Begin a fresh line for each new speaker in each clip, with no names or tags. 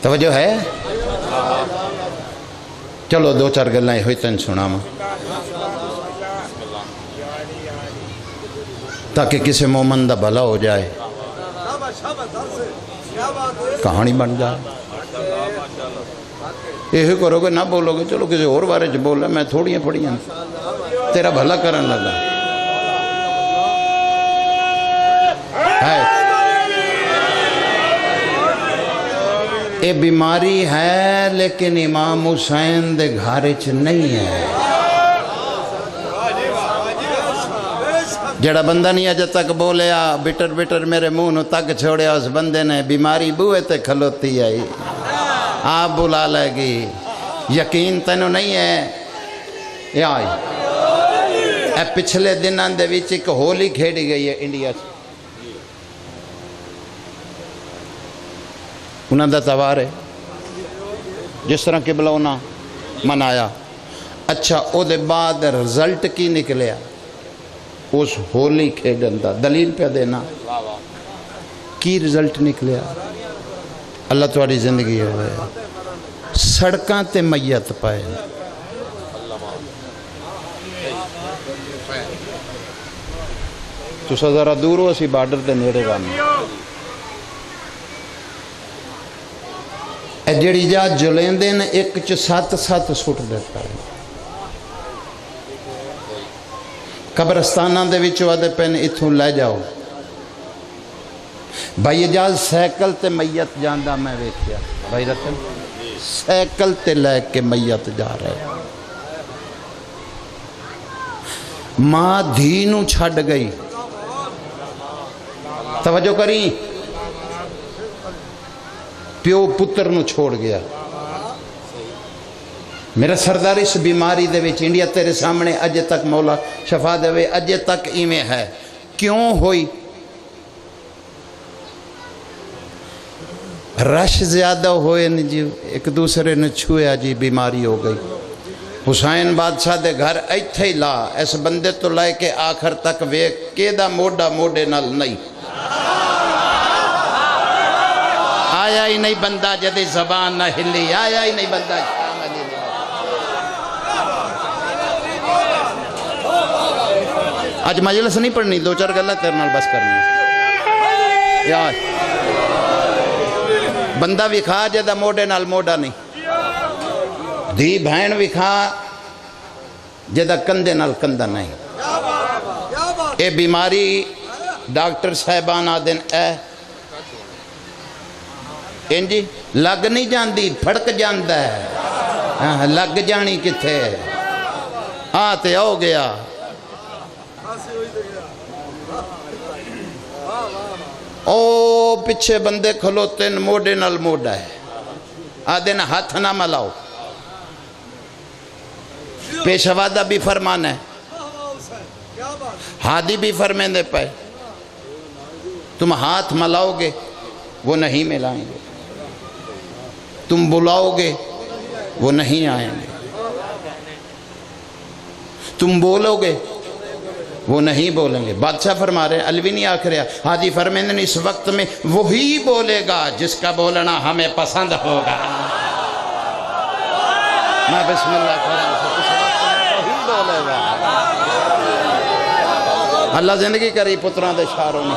توجہ ہے؟ چلو دو چار گلیں ہوئی تین سنا ماں تاکہ کسی مومن دا بھلا ہو جائے، کہانی بن جائے۔ یہ کرو گے نہ بولو گے چلو کسی اور بارے بولا میں تھوڑیاں پڑھیاں تیرا بھلا کرن لگا ہے۔ یہ بیماری ہے لیکن امام حسین دے گھارچ نہیں ہے۔ جڑا بندہ نہیں اجے تک بولیا بٹر بٹر میرے منہ نو تک چھوڑیا، اس بندے نے بیماری بوئے تے کھلوتی آئی، آپ بلا لے گی۔ یقین تینوں نہیں ہے؟ یہ آئی اے پچھلے دنان دے ویچ ایک ہولی کھیڑی گئی ہے انڈیا سے، انہاں دا توار ہے جس طرح قبلہ انہاں منایا۔ اچھا او دے بعد رزلٹ کی نکلیا اس ہولی کھیڑن دا؟ دلیل پہ دینا کی رزلٹ نکلیا؟ اللہ تمہاری زندگی ہوئے سڑکاں تے میت پائے، تو ذرا دور ہو اسی بارڈر تے نیڑے رانے اے جڑی جا جلین دین ایک چ سات سات سٹ دیتا ہے۔ قبرستانہ دے وچوں آدھے پین اتھوں لے جاؤ بھائی اجاز سیکل تے میت جاندہ میں ویکھیا، بھائی رتن سیکل تے لے کے میت جا رہے، ماں دھینوں چھڑ گئی، توجہ کریں، پیو پتر نو چھوڑ گیا۔ میرا سردار اس بیماری دے وچ انڈیا تیرے سامنے اجے تک مولا شفا دے وے اجے تک ایویں ہے۔ کیوں ہوئی؟ رش زیادہ ہوئے جی، ایک دوسرے نے چھویا جی، بیماری ہو گئی۔ حسین بادشاہ دے گھر ایتھے ہی لا، اس بندے تو لائے کہ آخر تک ویک کے دا موڈا موڈے نال نہیں آیا ہی نہیں بندہ جدی زبان نہ ہلی، آیا ہی نہیں بندہ شامل ہی نہیں۔ آج مجلس نہیں پڑھنی، دو چار گلہ تیرے نال بس کرنی یار، بندہ وکھا جدہ موڈے نال موڈا نہیں، دھی بہن وکھا جدہ کندے نال کندہ نہیں۔ اے بیماری ڈاکٹر صاحبان آدن انجی لگ نہیں جاندی، پھڑک جاندہ ہے، لگ جانی کتھے آتے ہو گیا۔ او پچھے بندے کھلوتے موڈے نال موڈا ہے، آدھے نہ ہاتھ نہ ملاؤ، پیشوادہ بھی فرمان ہے، ہادی بھی فرمین دے پائے، تم ہاتھ ملاؤ گے وہ نہیں ملائیں گے، تم بلاؤ گے وہ نہیں آئیں گے، تم بولو گے وہ نہیں بولیں گے۔ بادشاہ فرما رہے ہیں، علوی نہیں آکھ رہا، حاجی فرمیندن اس وقت میں وہی بولے گا جس کا بولنا ہمیں پسند ہوگا۔ میں بسم اللہ کروں اس وقت میں وہی بولے گا۔ اللہ زندگی کری پتران دے شاروں نے۔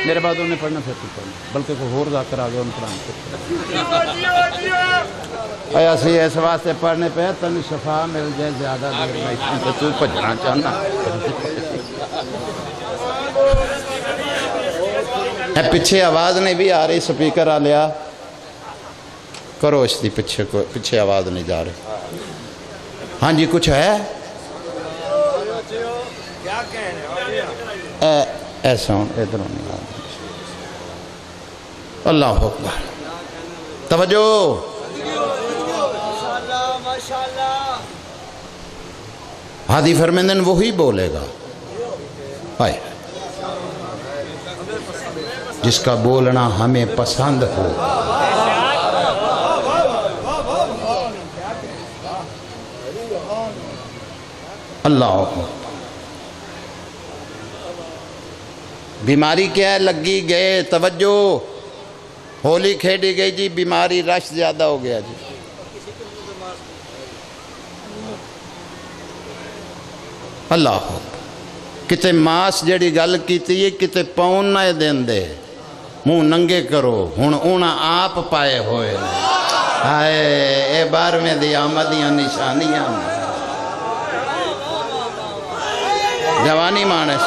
میرے بعد انہیں پڑھنا پھر تو پڑھنا، بلکہ کوئی اور ذاکر آگے ان پڑھنا اے اسی اس واسطے پڑھنے پہ تنی شفا مل جائے زیادہ دیر نہیں تو تو پجھنا چاہنا۔ پچھے آواز نہیں بھی آ رہی، سپیکر آ لیا کرو اس دی، پچھے آواز نہیں جا رہی۔ ہاں جی کچھ ہے ایسا ہوں ادھر نہیں آ اللہ اکبر، توجہ۔ ہادی فرمیندن وہی بولے گا آئے جس کا بولنا ہمیں پسند ہو۔ اللہ بیماری کیا ہے؟ لگی گئے، توجہ، ہولی کھیڑی گئی جی، بیماری رش زیادہ ہو گیا جی۔ اللہ کتے ماس جڑی گل کیتی ہے کتے پاؤن نہ دین دے، منہ ننگے کرو، ہن اونا آپ پائے ہوئے ہائے اے 12ویں دی آمدیاں نشانیاں جوانی مانس